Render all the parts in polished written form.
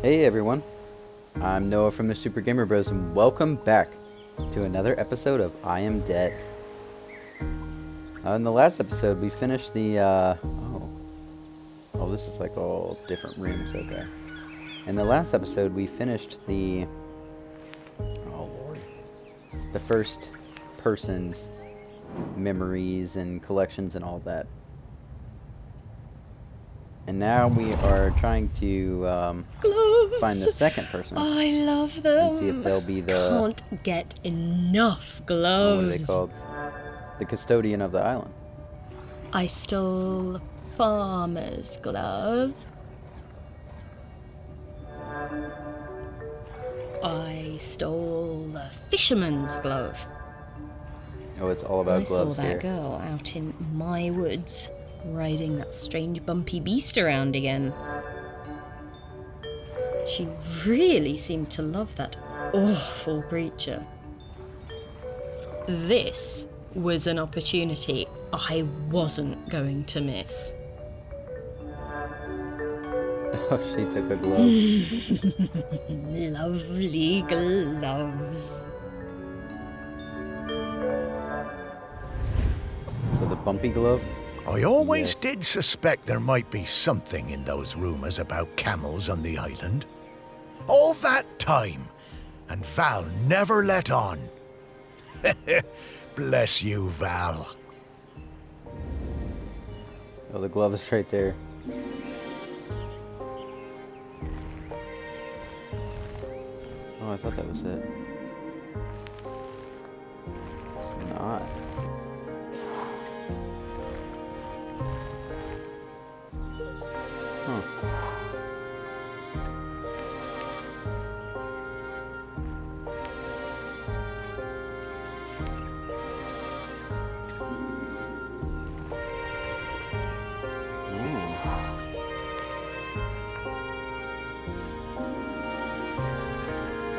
Hey everyone, I'm Noah from the Super Gamer Bros, and welcome back to another episode of I Am Dead. In the last episode, we finished the, oh, this is like all different rooms, okay. In the last episode, we finished the, oh lord, the first person's memories and collections and all that. And now we are trying to find the second person. I love them. And see if they'll be the... Can't get enough gloves. Oh, what are they called? The custodian of the island. I stole the farmer's glove. I stole the fisherman's glove. Oh, it's all about gloves I saw that here. girl out in my woods, riding that strange bumpy beast around again. She really seemed to love that awful creature. This was an opportunity I wasn't going to miss. Oh, she took a glove. Lovely gloves. So the bumpy glove? I always Yes. did suspect there might be something in those rumours about camels on the island. All that time, and Val never let on. Bless you, Val. Oh, the glove is right there. Oh, I thought that was it. It's not. Huh.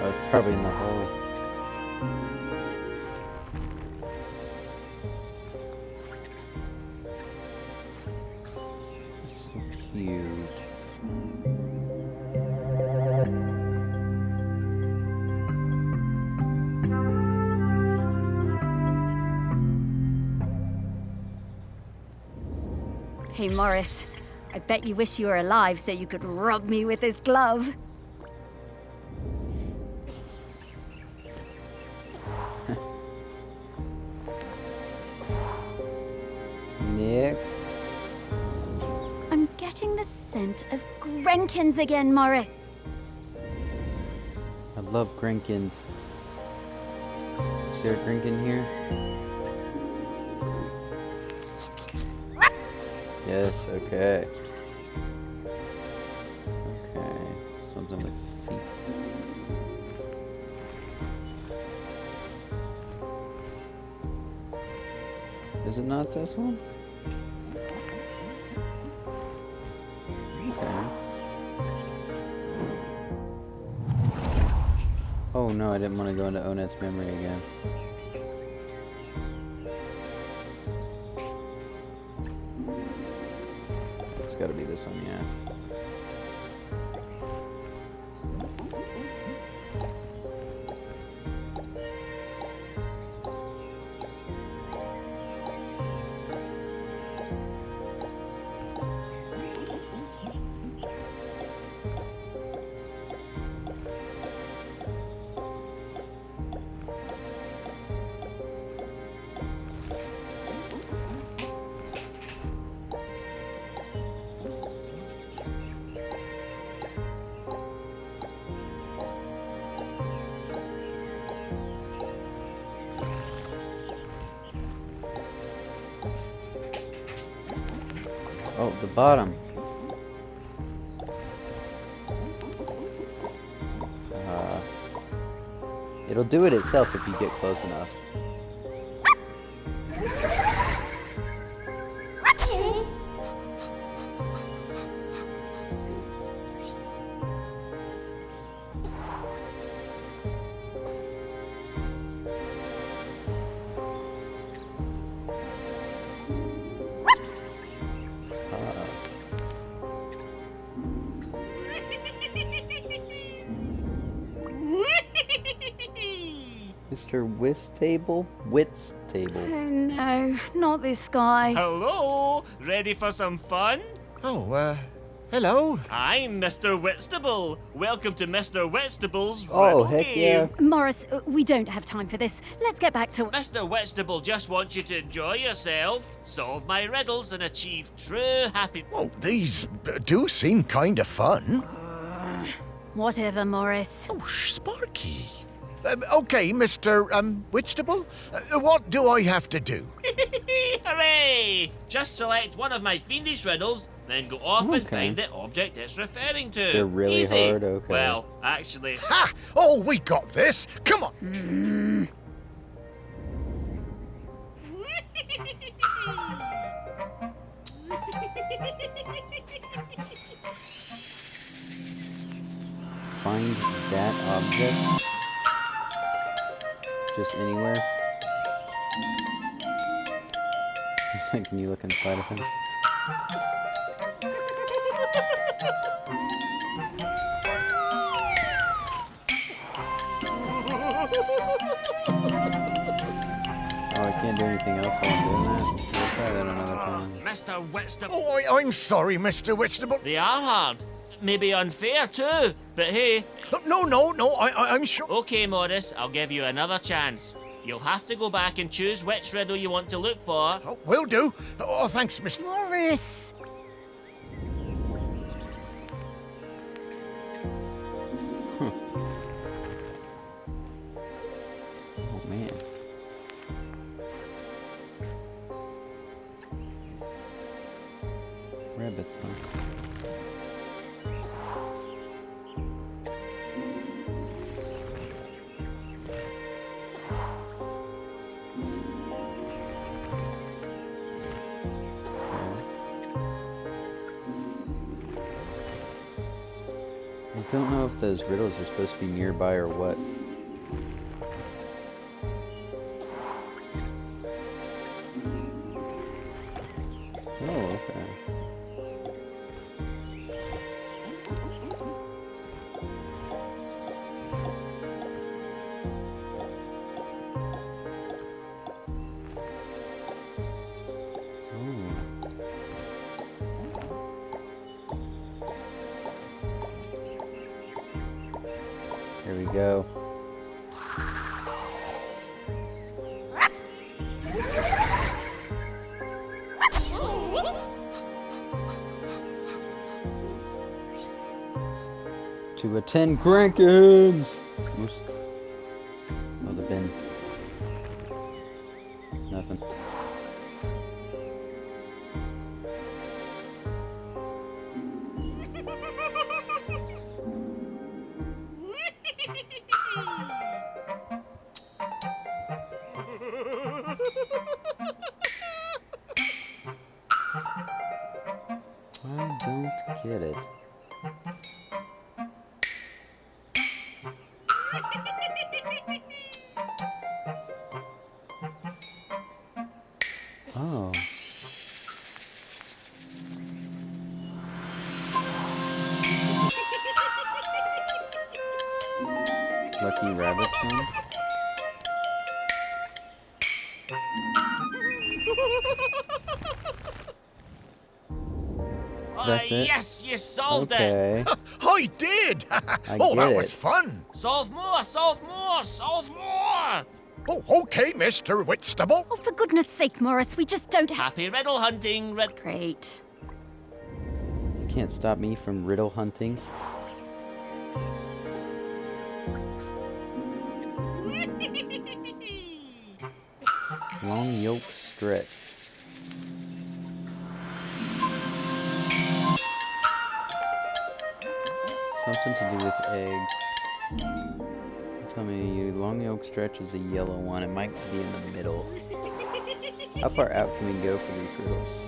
Oh, it's probably in the hole. So cute. Hey, Morris. I bet you wish you were alive so you could rub me with this glove. Next. I'm getting the scent of Grenkins again, Morris. I love Grinkins. Is there a Grinkin here? Yes, okay. Okay, something with feet. Is it not this one? Okay. Oh no, I didn't want to go into Onet's memory again. It's gotta be this one, yeah. Oh, the bottom. It'll do it itself if you get close enough. Mr. Wistable? Wit's table. Oh no, not this guy. Hello, ready for some fun? Oh, hello. I'm Mr. Whitstable. Welcome to Mr. Whitstable's Oh, riddle heck game. yeah. Morris, we don't have time for this. Let's get back to. Mr. Whitstable just wants you to enjoy yourself, solve my riddles, and achieve true happiness. Oh, these do seem kind of fun. Whatever, Morris. Oh, Sparky. Okay, Mr. Whitstable, what do I have to do? Hooray! Just select one of my fiendish riddles, then go off and Okay. find the object it's referring to. They're really Easy. hard? Okay. Well, actually, Ha! Oh, we got this. Come on. Find that object. Just anywhere. It's like, can you look inside of him? Oh, I can't do anything else while I'm doing that? We'll try that another time. Mr. Whitstable. Oh, I'm sorry, Mr. Whitstable. They are hard. Maybe unfair too, but hey. No, I'm sure. Okay, Morris, I'll give you another chance. You'll have to go back and choose which riddle you want to look for. Oh, will do. Oh, thanks, Mr. Morris! Oh, man. Rabbits, huh? I don't know if those riddles are supposed to be nearby or what. Oh, okay. Oh. Here we go. To attend Grankins! Oops. Oh, the bin. Nothing. I don't get it. Oh. Lucky rabbits, man. That's it? Yes, you solved it. Okay. I did. Oh, get that was it. fun. Solve more, solve more, solve more. Oh, okay, Mr. Whitstable. Oh, for goodness sake, Morris, we just don't have. Happy riddle hunting. Great. You can't stop me from riddle hunting. Long yolk stretch. Something to do with eggs. Tell me, your long yolk stretch is a yellow one. It might be in the middle. How far out can we go for these riddles?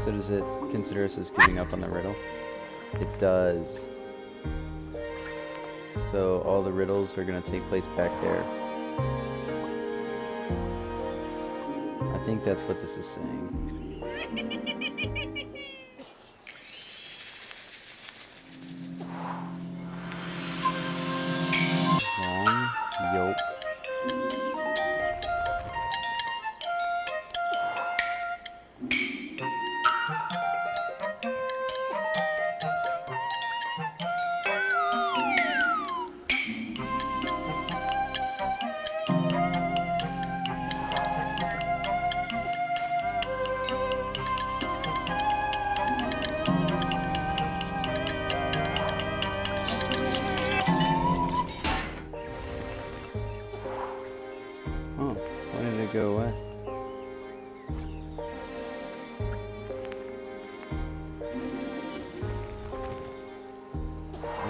So does it consider us as giving up on the riddle? It does. So all the riddles are going to take place back there. I think that's what this is saying.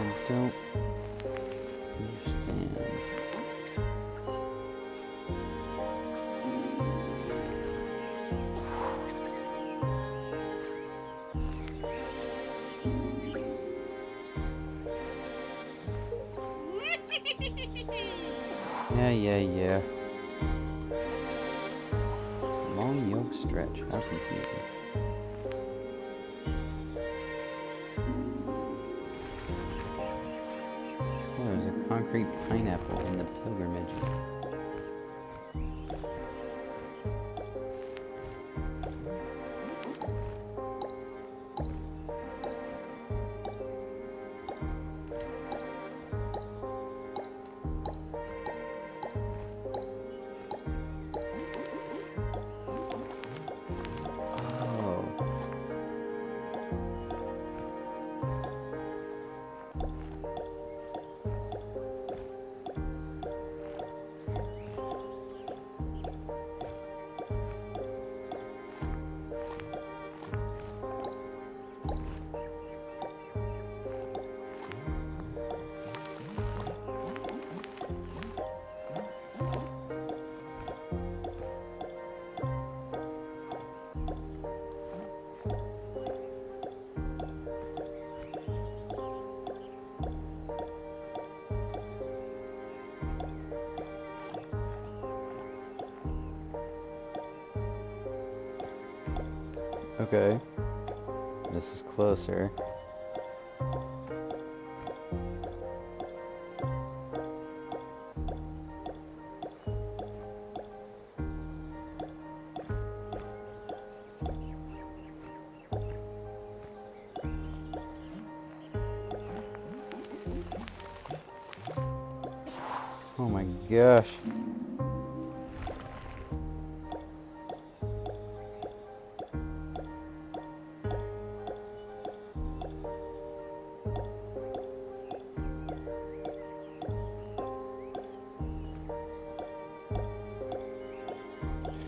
I don't understand. Yeah. Long yoke stretch. How confusing. Oh, there's a concrete pineapple in the pilgrimage. Okay. This is closer. Oh my gosh.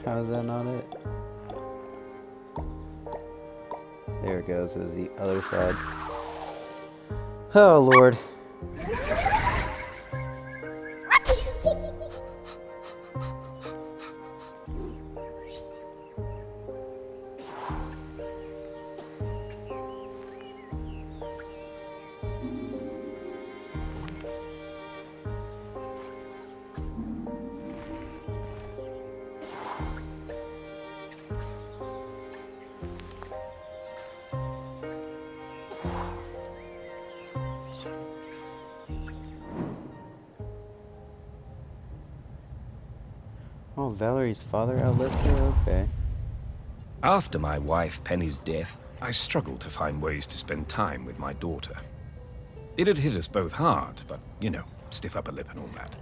How is that not it? There it goes. It was the other side. Oh, Lord. Oh, Valerie's father outlived her? Okay. After my wife Penny's death, I struggled to find ways to spend time with my daughter. It had hit us both hard, but, you know, stiff upper lip and all that.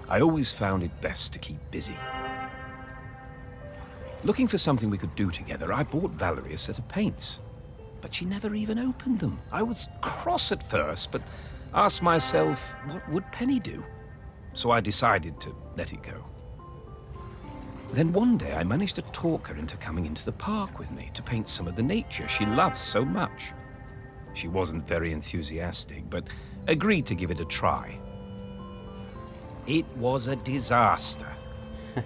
I always found it best to keep busy. Looking for something we could do together, I bought Valerie a set of paints. But she never even opened them. I was cross at first, but asked myself, what would Penny do? So I decided to let it go. Then one day I managed to talk her into coming into the park with me to paint some of the nature she loves so much. She wasn't very enthusiastic, but agreed to give it a try. It was a disaster.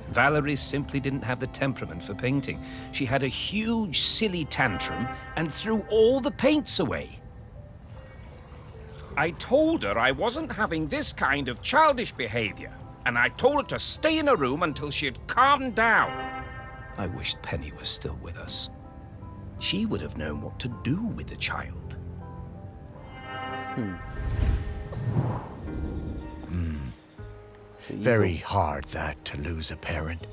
Valerie simply didn't have the temperament for painting. She had a huge, silly tantrum and threw all the paints away. I told her I wasn't having this kind of childish behavior, and I told her to stay in her room until she had calmed down. I wished Penny was still with us. She would have known what to do with the child. Very hard, that, to lose a parent.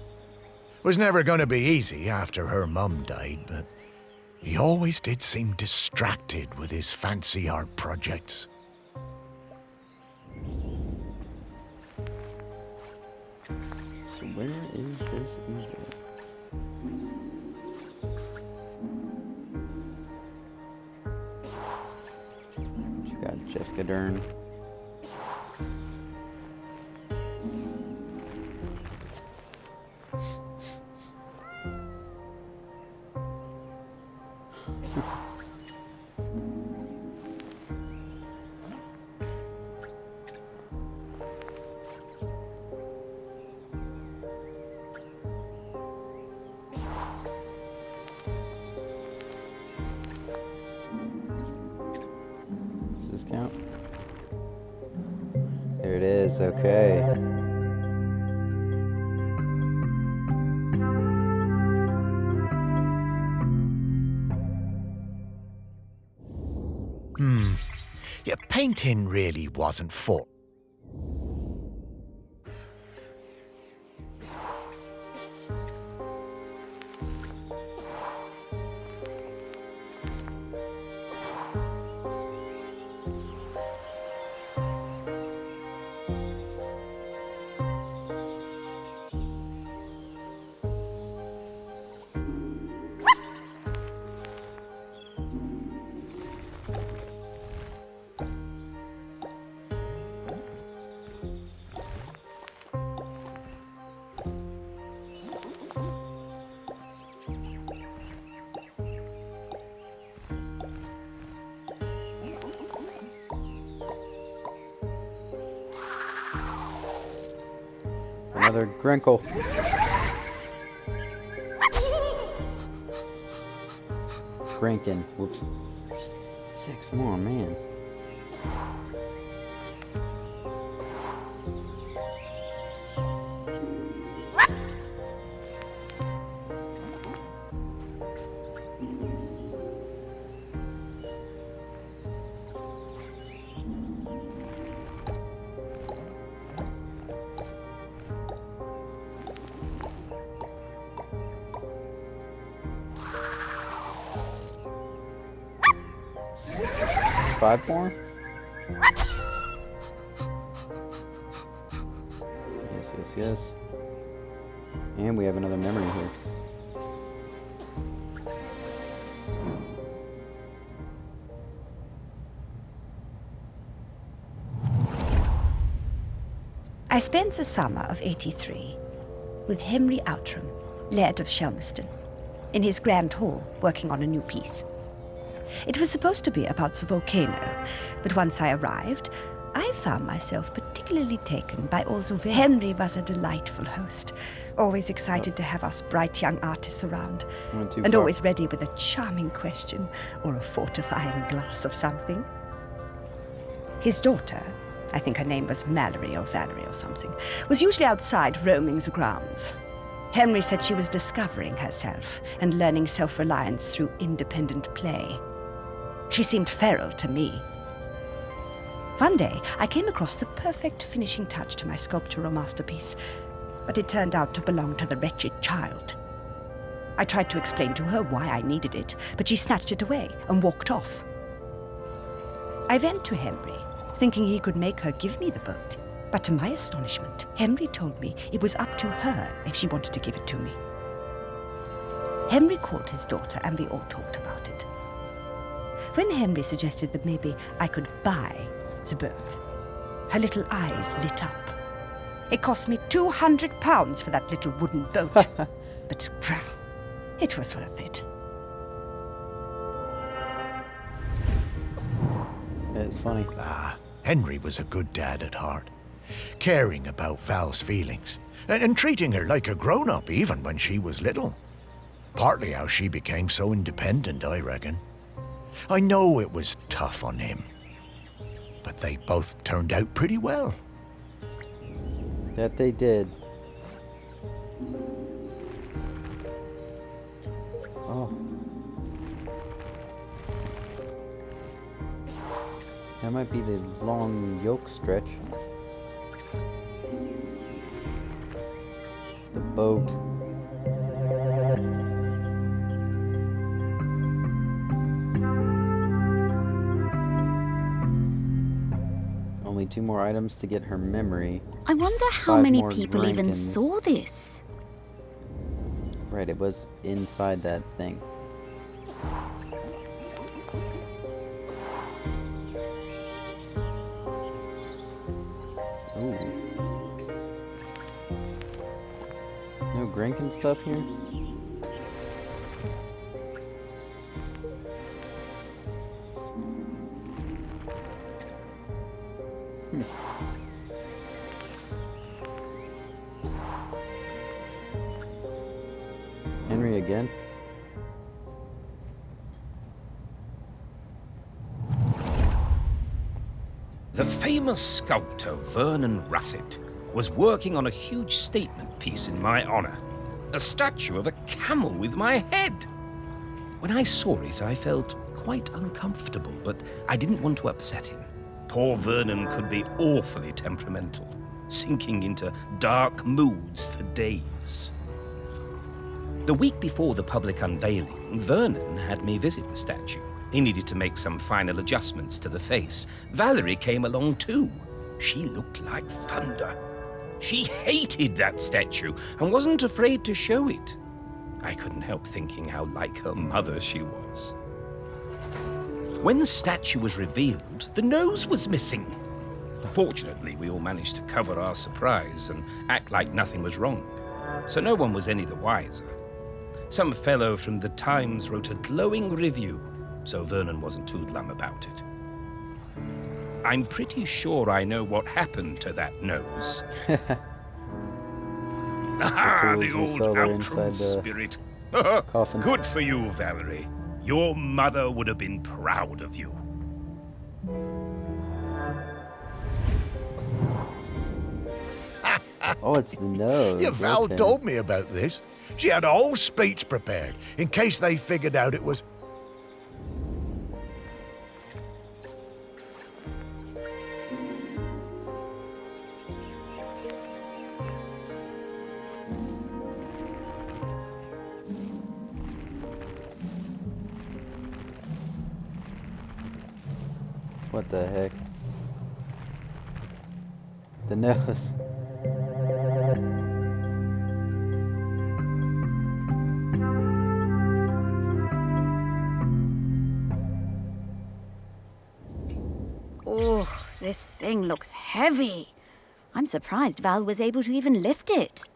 Was never going to be easy after her mum died, but he always did seem distracted with his fancy art projects. So where is this easel? You got Jessica Dern. discount. There it is, okay. Yeah, painting really wasn't for. Another Grinkle. Grinkin. Whoops. 6 more, man. Five more? Yes. And we have another memory here. I spent the summer of '83 with Henry Outram, Laird of Shelmerston, in his grand hall working on a new piece. It was supposed to be about the volcano, but once I arrived, I found myself particularly taken by all the Henry was a delightful host, always excited to have us bright young artists around, and always ready with a charming question or a fortifying glass of something. His daughter, I think her name was Mallory or Valerie or something, was usually outside roaming the grounds. Henry said she was discovering herself and learning self-reliance through independent play. She seemed feral to me. One day, I came across the perfect finishing touch to my sculptural masterpiece, but it turned out to belong to the wretched child. I tried to explain to her why I needed it, but she snatched it away and walked off. I went to Henry, thinking he could make her give me the boat, but to my astonishment, Henry told me it was up to her if she wanted to give it to me. Henry called his daughter and we all talked about it. When Henry suggested that maybe I could buy the boat, her little eyes lit up. It cost me £200 for that little wooden boat, but it was worth it. It's funny. Henry was a good dad at heart, caring about Val's feelings, and treating her like a grown-up even when she was little. Partly how she became so independent, I reckon. I know it was tough on him, but they both turned out pretty well. That they did. Oh. That might be the long yoke stretch. The boat. Only 2 more items to get her memory. I wonder how 5 many more people even Grinkins. saw this. Right, it was inside that thing. Ooh. No Grinkin stuff here? Henry again? The famous sculptor Vernon Russet was working on a huge statement piece in my honor. A statue of a camel with my head. When I saw it, I felt quite uncomfortable, but I didn't want to upset him. Poor Vernon could be awfully temperamental, sinking into dark moods for days. The week before the public unveiling, Vernon had me visit the statue. He needed to make some final adjustments to the face. Valerie came along too. She looked like thunder. She hated that statue and wasn't afraid to show it. I couldn't help thinking how like her mother she was. When the statue was revealed, the nose was missing. Fortunately, we all managed to cover our surprise and act like nothing was wrong, so no one was any the wiser. Some fellow from the Times wrote a glowing review, so Vernon wasn't too glum about it. I'm pretty sure I know what happened to that nose. Ah, the old Outram spirit. coffin. Good for you, Valerie. Your mother would have been proud of you. Oh, it's the nose. Yeah, Val okay. told me about this. She had a whole speech prepared in case they figured out it was... What the heck? The nose. Oh, this thing looks heavy. I'm surprised Val was able to even lift it.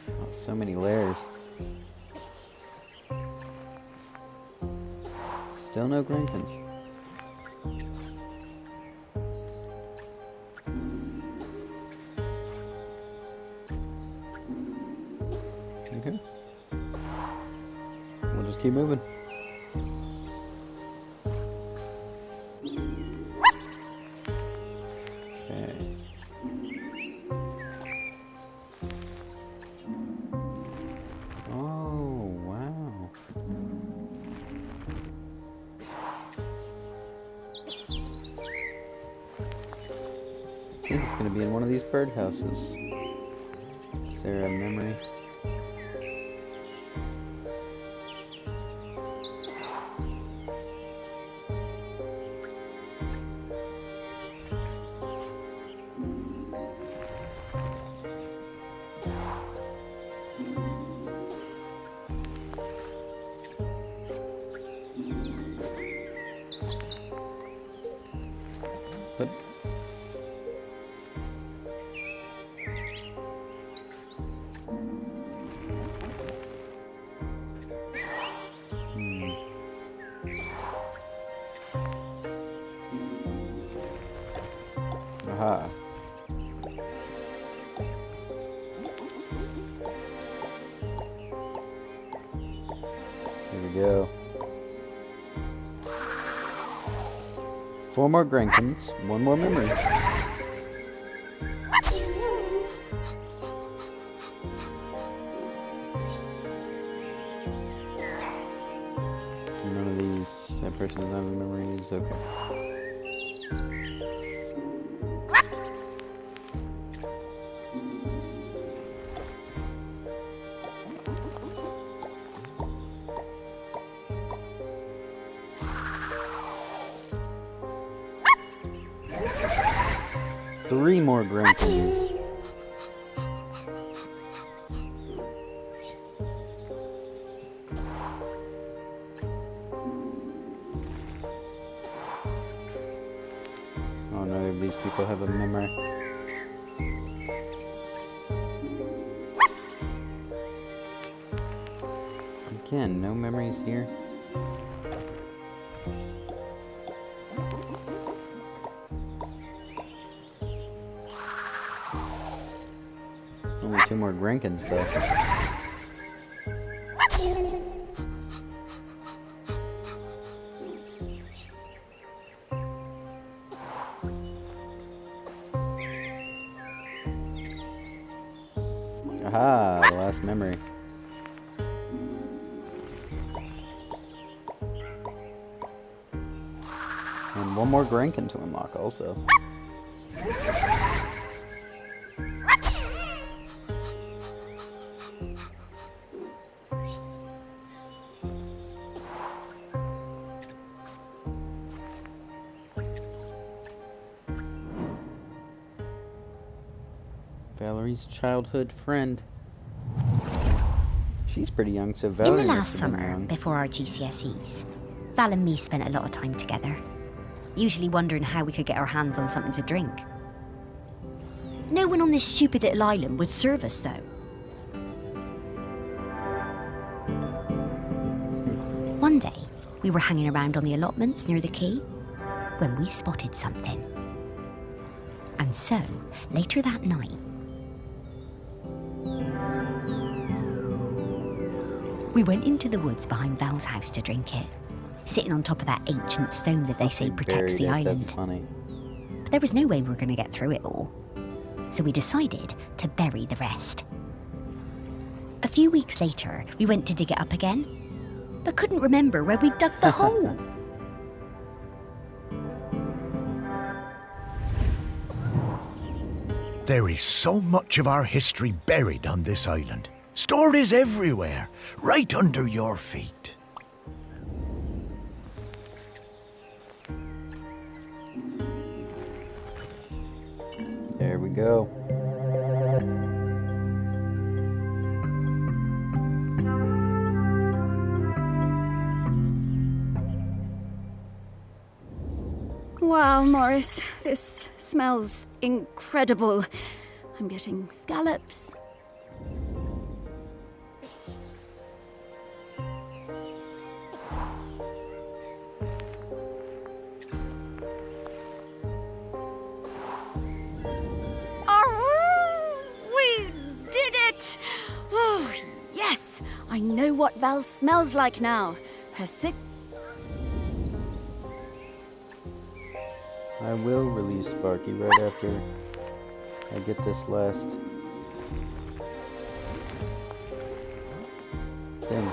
Oh, so many layers. Still no Grinkins. Okay. We'll just keep moving. Okay. Oh, wow. I think it's gonna be in one of these birdhouses. Is there a memory? But aha. Here we go. 4 more Grinkins, 1 more memory. None of these that person doesn't have memories. Okay. Three more Grinkins. Oh no, these people have a memory. Again, no memories here. Only 2 more Grinkins though. Ah, the last memory. And one more Grankin to unlock also. Valerie's childhood friend. She's pretty young, so Valerie In the must last have been summer, young. before our GCSEs, Val and me spent a lot of time together, usually wondering how we could get our hands on something to drink. No one on this stupid little island would serve us, though. One day, we were hanging around on the allotments near the quay when we spotted something. And so, later that night, we went into the woods behind Val's house to drink it, sitting on top of that ancient stone that they say protects the Buried it, island. That's funny. But there was no way we were going to get through it all. So we decided to bury the rest. A few weeks later, we went to dig it up again, but couldn't remember where we dug the hole. There is so much of our history buried on this island. Stories everywhere, right under your feet. There we go. Wow, Morris, this smells incredible. I'm getting scallops. Oh, we did it! Oh, yes! I know what Val smells like now. Her sick. I will release Sparky right after I get this last thing.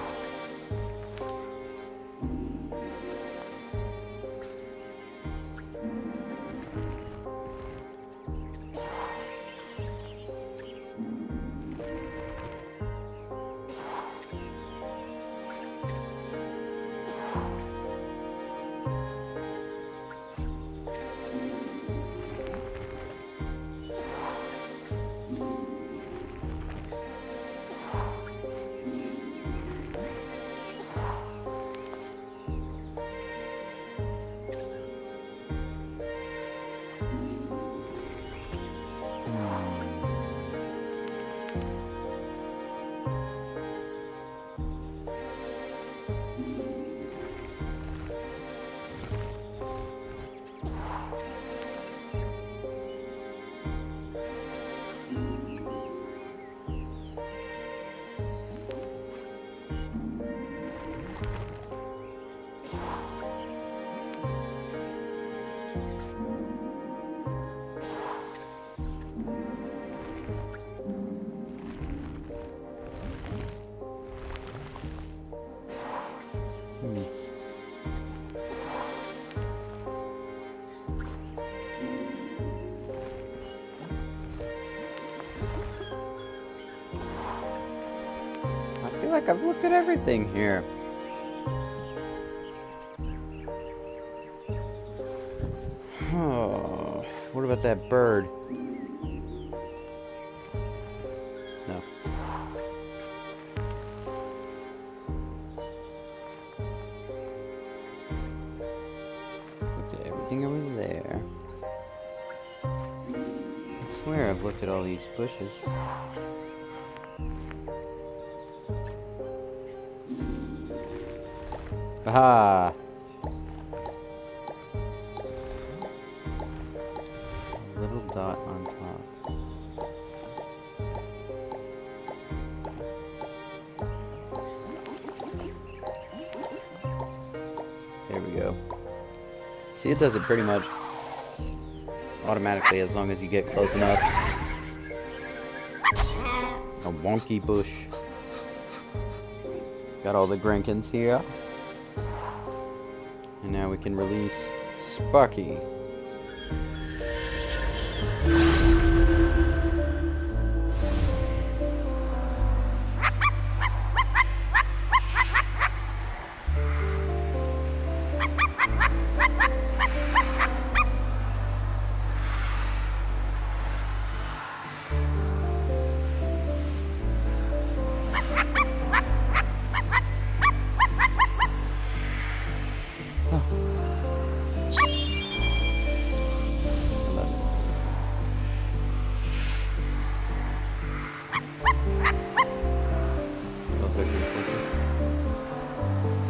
I feel like I've looked at everything here. Oh, what about that bird? No. Looked at everything over there. I swear I've looked at all these bushes. Aha! A little dot on top. There we go. See, it does it pretty much automatically as long as you get close enough. A wonky bush. Got all the Grinkins here. And now we can release Sparky.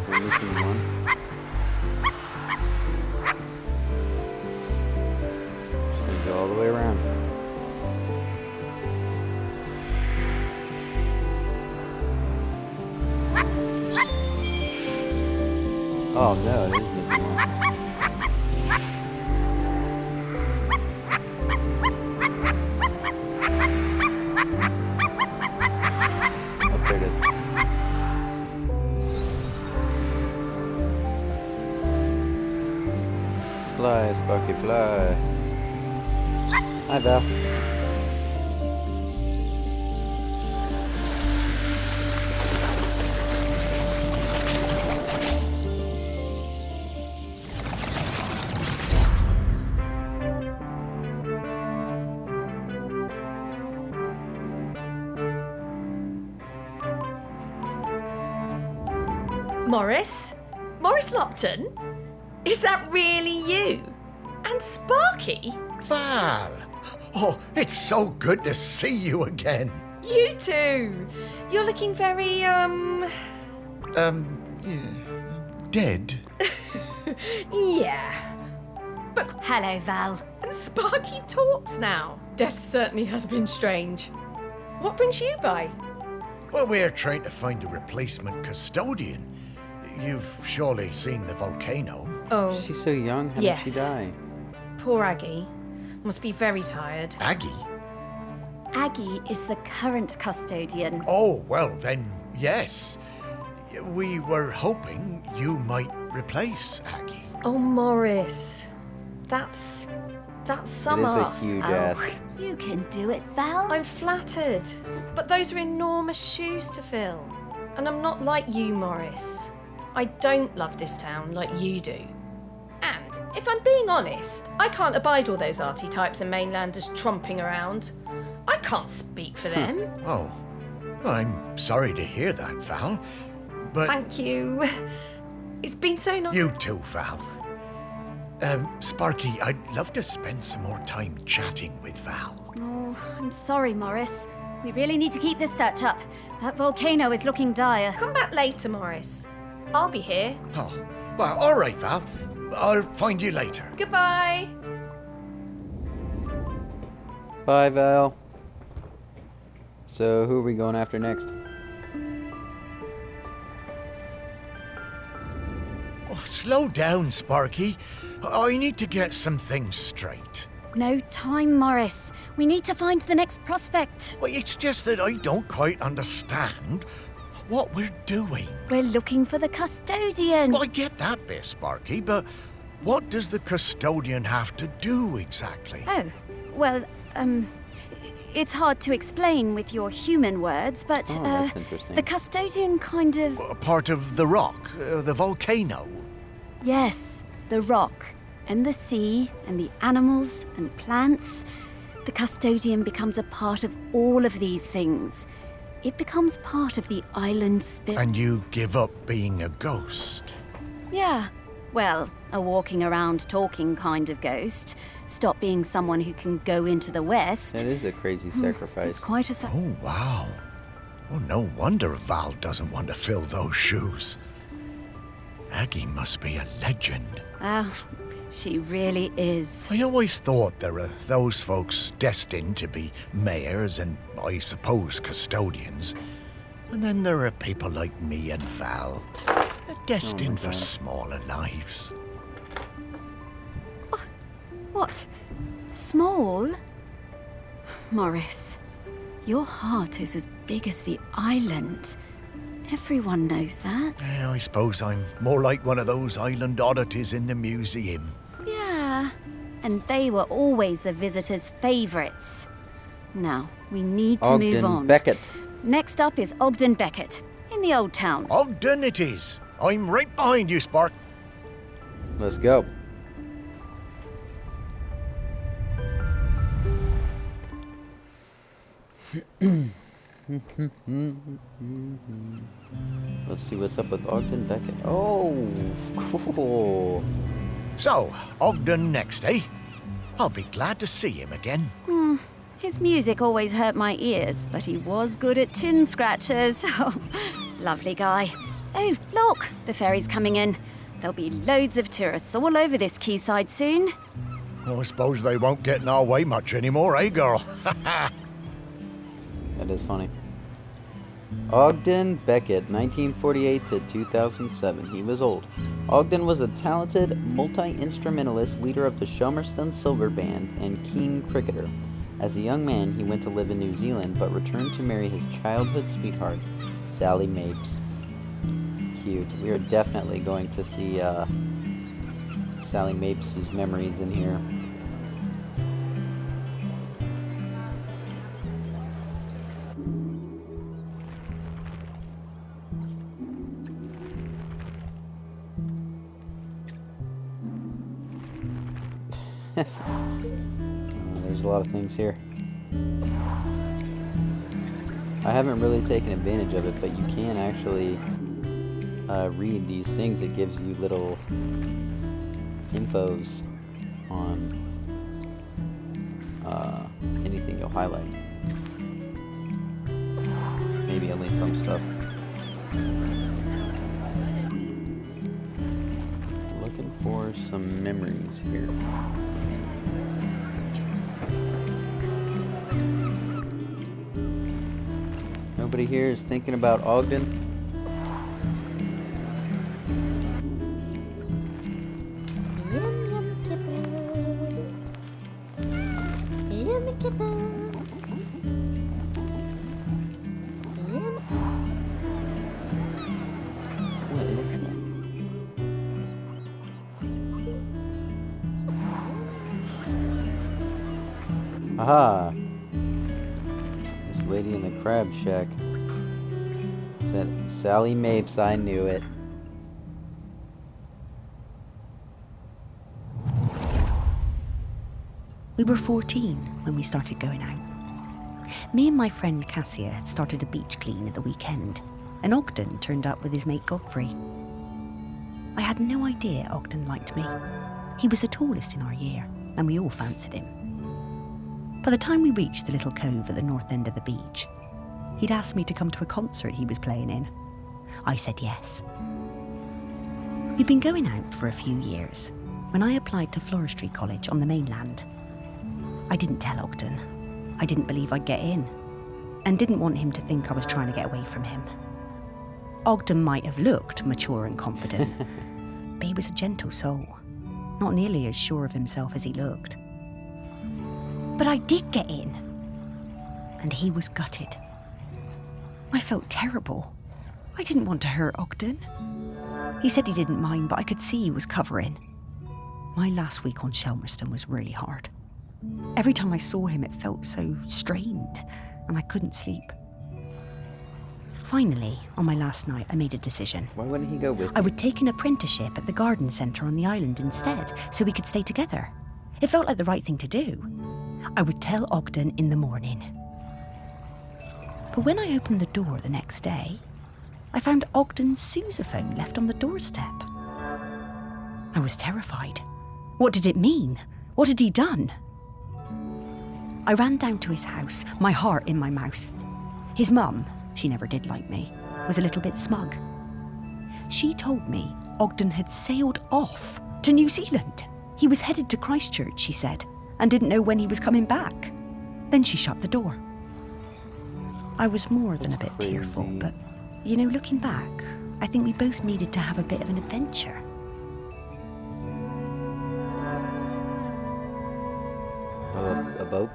We're missing one. Just gonna go all the way around. Oh no, it is missing one. Oh, there it is. Fly, Sparky, fly. Hi, Val. Morris? Morris Lupton? Is that really you? And Sparky? Val! Oh, it's so good to see you again. You too. You're looking very, Dead? yeah. But Hello, Val. and Sparky talks now. Death certainly has been strange. What brings you by? Well, we're trying to find a replacement custodian. You've surely seen the volcano. Oh, She's so young. How did she Yes. die? poor Aggie. Must be very tired. Aggie? Aggie is the current custodian. Oh, well, then, yes. We were hoping you might replace Aggie. Oh, Morris. That's some It is a ass. huge Oh, ask. you can do it, Val. I'm flattered, but those are enormous shoes to fill. And I'm not like you, Morris. I don't love this town like you do. And if I'm being honest, I can't abide all those arty types and mainlanders tromping around. I can't speak for them. Oh, well, I'm sorry to hear that, Val. But Thank you. It's been so nice. you too, Val. Sparky, I'd love to spend some more time chatting with Val. Oh, I'm sorry, Morris. We really need to keep this search up. That volcano is looking dire. Come back later, Morris. I'll be here. Oh, well, all right, Val. I'll find you later. Goodbye. Bye, Val. So, who are we going after next? Oh, slow down, Sparky. I need to get some things straight. No time, Morris. We need to find the next prospect. Well, it's just that I don't quite understand what we're doing. We're looking for the custodian. Well, I get that bit, Sparky, but what does the custodian have to do exactly? Oh, well, it's hard to explain with your human words, but Oh, that's interesting. the custodian kind of... A part of the rock, the volcano. Yes, the rock and the sea and the animals and plants. The custodian becomes a part of all of these things. It becomes part of the island spirit. And you give up being a ghost. Yeah, well, a walking around talking kind of ghost. Stop being someone who can go into the west. That is a crazy sacrifice. It's quite a... Oh, wow. Oh, no wonder Val doesn't want to fill those shoes. Aggie must be a legend. Oh, she really is. I always thought there were those folks destined to be mayors and, I suppose, custodians. And then there are people like me and Val, destined for God. smaller lives. What? Small? Morris, Your heart is as big as the island. Everyone knows that. Yeah, I suppose I'm more like one of those island oddities in the museum. Yeah. And they were always the visitors' favourites. Now, we need to move Ogden on. Beckett. Next up is Ogden Beckett, in the Old Town. Ogden it is. I'm right behind you, Spark. Let's go. Let's see what's up with Ogden Beckett. Oh, cool. So, Ogden next, eh? I'll be glad to see him again. His music always hurt my ears, but he was good at chin scratchers. Oh, lovely guy. Oh, look, the ferry's coming in. There'll be loads of tourists all over this quayside soon. I suppose they won't get in our way much anymore, eh, girl? That is funny. Ogden Beckett, 1948 to 2007. He was old. Ogden was a talented multi-instrumentalist, leader of the Shelmerston Silver Band, and keen cricketer. As a young man, he went to live in New Zealand, but returned to marry his childhood sweetheart, Sally Mapes. Cute. We are definitely going to see Sally Mapes' memories in here. There's a lot of things here. I haven't really taken advantage of it, but you can actually read these things. It gives you little infos on anything you'll highlight. Maybe at least some stuff. Looking for some memories here. Nobody here is thinking about Ogden. What is that? Aha! This lady in the crab shack said, Sally Mapes, I knew it. We were 14 when we started going out. Me and my friend Cassia had started a beach clean at the weekend, and Ogden turned up with his mate Godfrey. I had no idea Ogden liked me. He was the tallest in our year, and we all fancied him. By the time we reached the little cove at the north end of the beach, he'd asked me to come to a concert he was playing in. I said yes. We'd been going out for a few years when I applied to Floristry College on the mainland. I didn't tell Ogden. I didn't believe I'd get in, and didn't want him to think I was trying to get away from him. Ogden might have looked mature and confident, but he was a gentle soul, not nearly as sure of himself as he looked. But I did get in, and he was gutted. I felt terrible. I didn't want to hurt Ogden. He said he didn't mind, but I could see he was covering. My last week on Shelmerston was really hard. Every time I saw him, it felt so strained, and I couldn't sleep. Finally, on my last night, I made a decision. Why wouldn't he go with I me? would take an apprenticeship at the garden centre on the island instead, so we could stay together. It felt like the right thing to do. I would tell Ogden in the morning. But when I opened the door the next day, I found Ogden's sousaphone left on the doorstep. I was terrified. What did it mean? What had he done? I ran down to his house, my heart in my mouth. His mum, she never did like me, was a little bit smug. She told me Ogden had sailed off to New Zealand. He was headed to Christchurch, she said, and didn't know when he was coming back. Then she shut the door. I was more than a bit tearful, but, looking back, I think we both needed to have a bit of an adventure. A boat?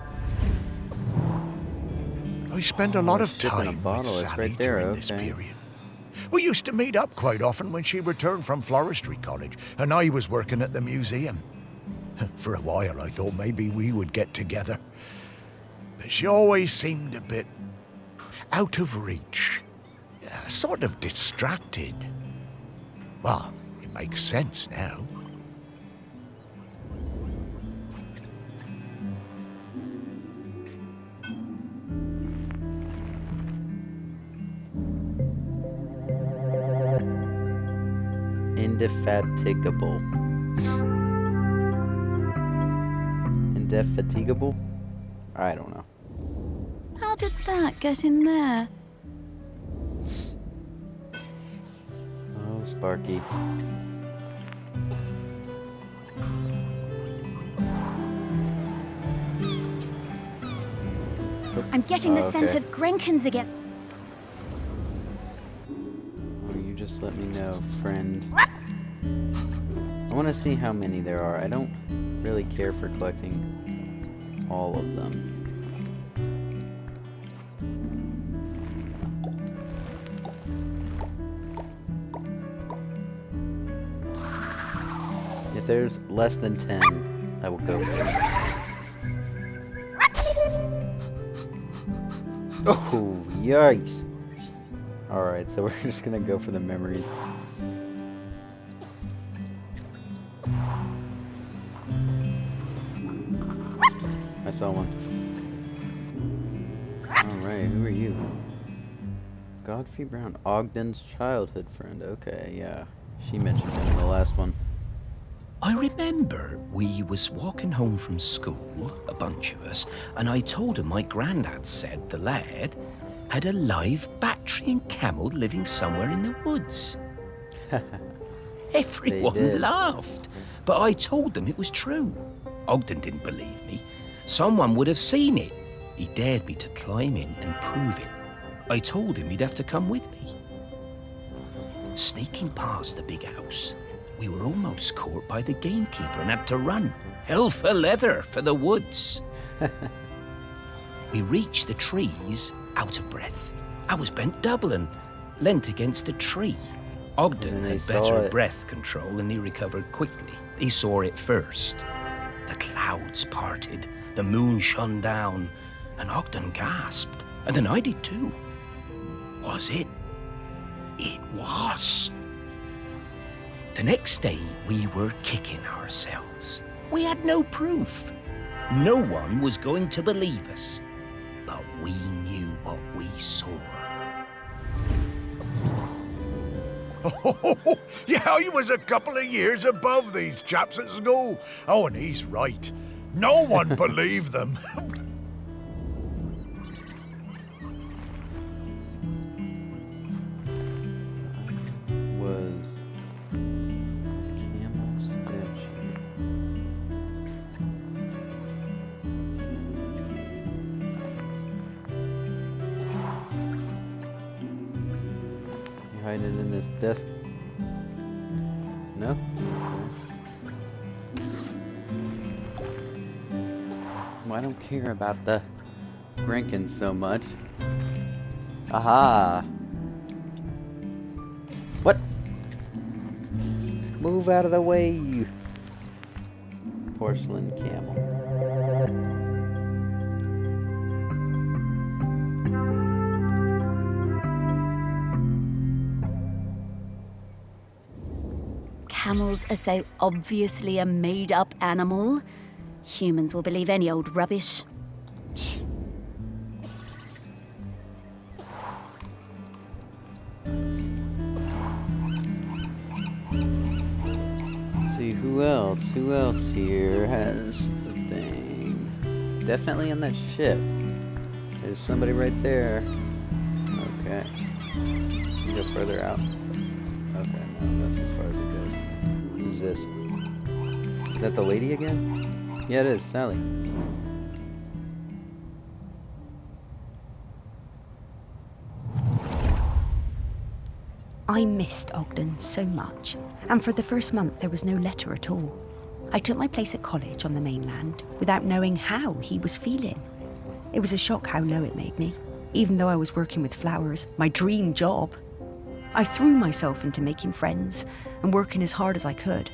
I spend a lot of ship in a time with bottle, it's Sally right there, during this okay. period. We used to meet up quite often when she returned from Floristry College, and I was working at the museum. For a while, I thought maybe we would get together. But she always seemed a bit out of reach. Sort of distracted. Well, it makes sense now. Indefatigable. Indefatigable? I don't know. How did that get in there? Oh, Sparky. I'm getting the Oh, scent okay. of Grenkins again. Oh, you just let me know, friend. I want to see how many there are. I don't really care for collecting all of them. If there's less than 10, I will go for it. Oh, yikes! Alright, so we're just gonna go for the memories. I saw one. Alright, who are you? Godfrey Brown, Ogden's childhood friend. Okay, yeah. She mentioned him in the last one. I remember we was walking home from school, a bunch of us, and I told him my grandad said the lad had a live Bactrian camel living somewhere in the woods. Everyone did. laughed, but I told them it was true. Ogden didn't believe me. Someone would have seen it. He dared me to climb in and prove it. I told him he'd have to come with me. Sneaking past the big house, we were almost caught by the gamekeeper and had to run. Hell for leather for the woods. We reached the trees out of breath. I was bent double and leant against a tree. Ogden And they had saw better it. breath control and he recovered quickly. He saw it first. The clouds parted, the moon shone down, and Ogden gasped. And then I did too. Was it? It was. The next day, we were kicking ourselves. We had no proof. No one was going to believe us. But we knew what we saw. Oh, yeah, he was a couple of years above these chaps at school. Oh, and he's right. No one believed them. Was camel statue. You hide it in this desk? No? Well, I don't care about the Grenkins so much. Aha! What? Move out of the way, you porcelain camel. Camels are so obviously a made-up animal. Humans will believe any old rubbish. See who else here has the thing. Definitely on that ship. There's somebody right there. Okay. You go further out. Okay, no, that's as far as it goes. Who's this? Is that the lady again? Yeah, it is, Sally. I missed Ogden so much, and for the first month there was no letter at all. I took my place at college on the mainland without knowing how he was feeling. It was a shock how low it made me. even though I was working with flowers, my dream job. I threw myself into making friends and working as hard as I could.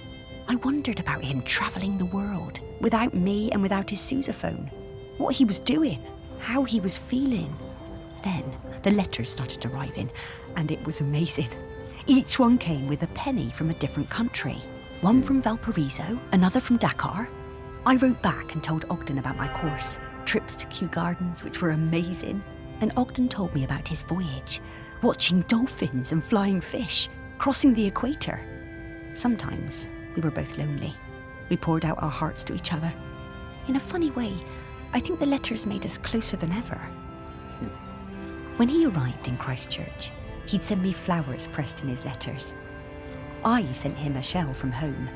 I wondered about him travelling the world, without me and without his sousaphone. What he was doing, how he was feeling. Then the letters started arriving, and it was amazing. Each one came with a penny from a different country. One from Valparaiso, another from Dakar. I wrote back and told Ogden about my course, trips to Kew Gardens, which were amazing. And Ogden told me about his voyage, watching dolphins and flying fish, crossing the equator. Sometimes we were both lonely. We poured out our hearts to each other. In a funny way, I think the letters made us closer than ever. When he arrived in Christchurch, he'd send me flowers pressed in his letters. I sent him a shell from home,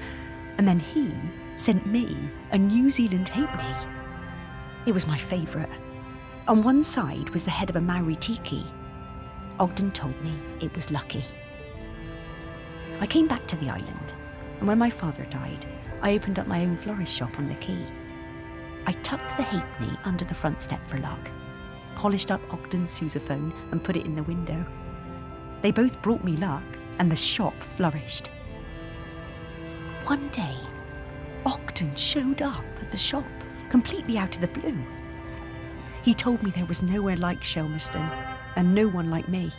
and then he sent me a New Zealand halfpenny. It was my favourite. On one side was the head of a Maori tiki. Ogden told me it was lucky. I came back to the island, and when my father died, I opened up my own florist shop on the quay. I tucked the halfpenny under the front step for luck, polished up Ogden's sousaphone and put it in the window. They both brought me luck, and the shop flourished. One day, Ogden showed up at the shop, completely out of the blue. He told me there was nowhere like Shelmerston, and no one like me.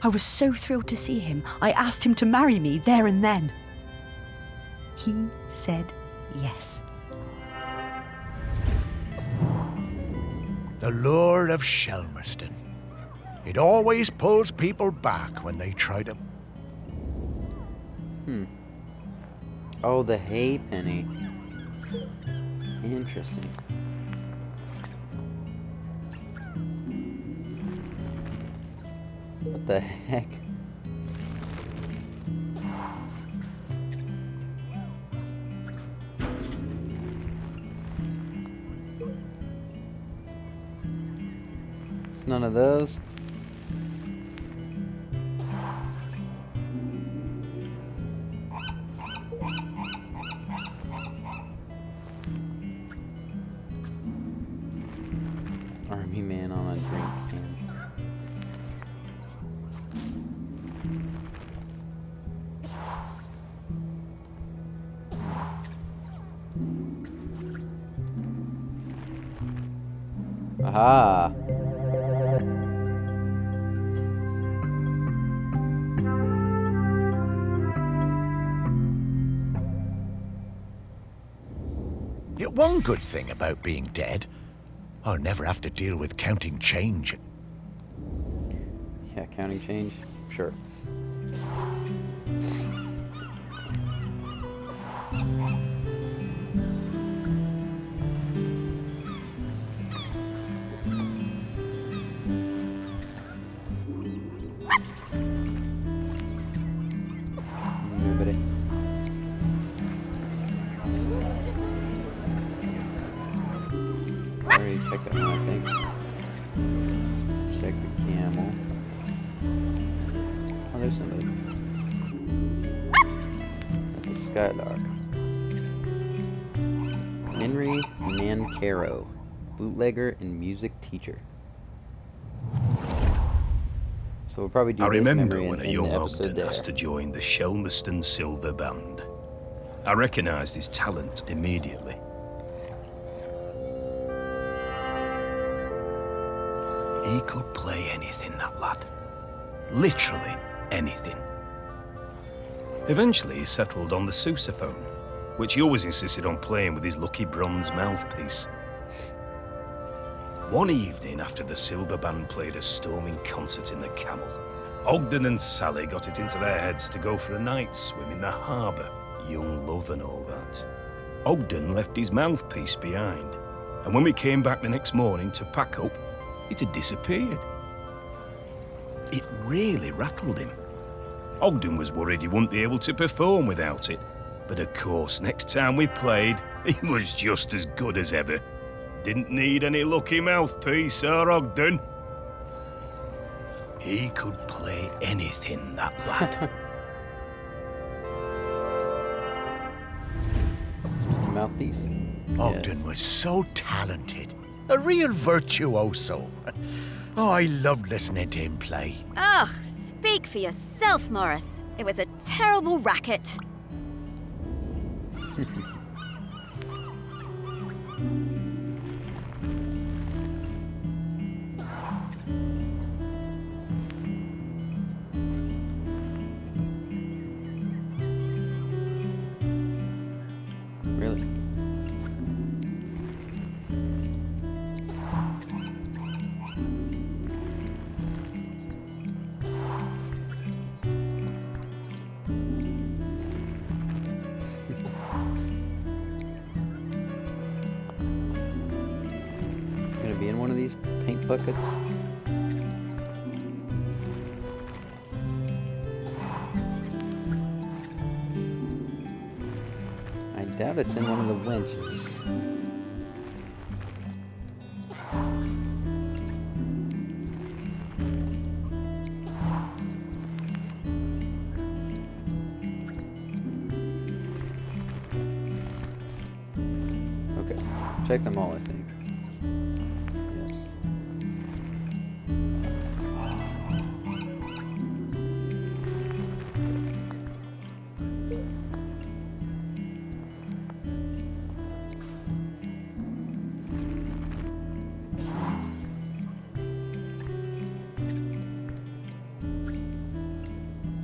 I was so thrilled to see him, I asked him to marry me there and then. He said yes. The lure of Shelmerston. It always pulls people back when they try to... Oh, the halfpenny. Interesting. What the heck? It's none of those. Army man on a drink can. Aha! Yet one good thing about being dead, I'll never have to deal with counting change. Yeah, counting change? Sure. Nobody. I already checked that one, I think. Check the camel. Oh, there's somebody. That's a Skylark. Henry Mancaro, bootlegger and music teacher. So we'll probably do I this remember memory when a in young the episode Ogden there. asked to join the Shelmerston Silver Band. I recognised his talent immediately. He could play anything, that lad. Literally anything. Eventually he settled on the sousaphone, which he always insisted on playing with his lucky bronze mouthpiece. One evening after the Silver Band played a storming concert in the Camel, Ogden and Sally got it into their heads to go for a night swim in the harbour, young love and all that. Ogden left his mouthpiece behind, and when we came back the next morning to pack up, it had disappeared. It really rattled him. Ogden was worried he wouldn't be able to perform without it, but of course, next time we played, he was just as good as ever. Didn't need any lucky mouthpiece, Sir Ogden. He could play anything, that lad. Mouthpiece. Ogden was so talented, a real virtuoso. Oh, I loved listening to him play. Ugh, speak for yourself, Morris. It was a terrible racket. Really? Gonna be in one of these paint buckets. I doubt it's in one of the winches. Okay, check them all, I think. Yes.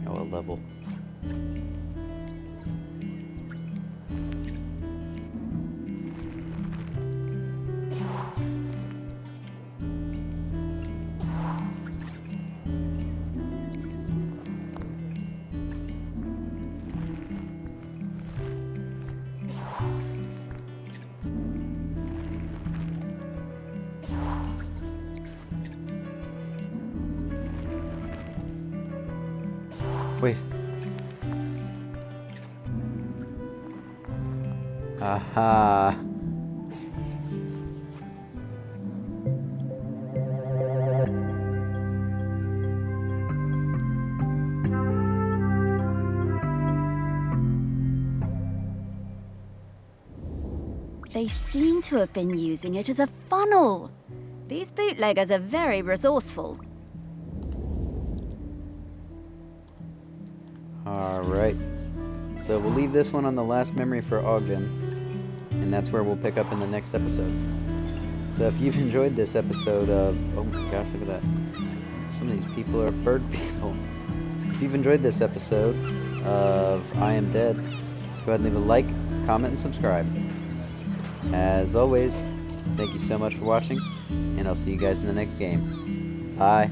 Oh, a level. Wait. Aha. They seem to have been using it as a funnel. These bootleggers are very resourceful. Alright. So we'll leave this one on the last memory for Ogden. And that's where we'll pick up in the next episode. So if you've enjoyed this episode of... Oh my gosh, look at that. Some of these people are bird people. If you've enjoyed this episode of I Am Dead, go ahead and leave a like, comment, and subscribe. As always, thank you so much for watching, and I'll see you guys in the next game. Bye.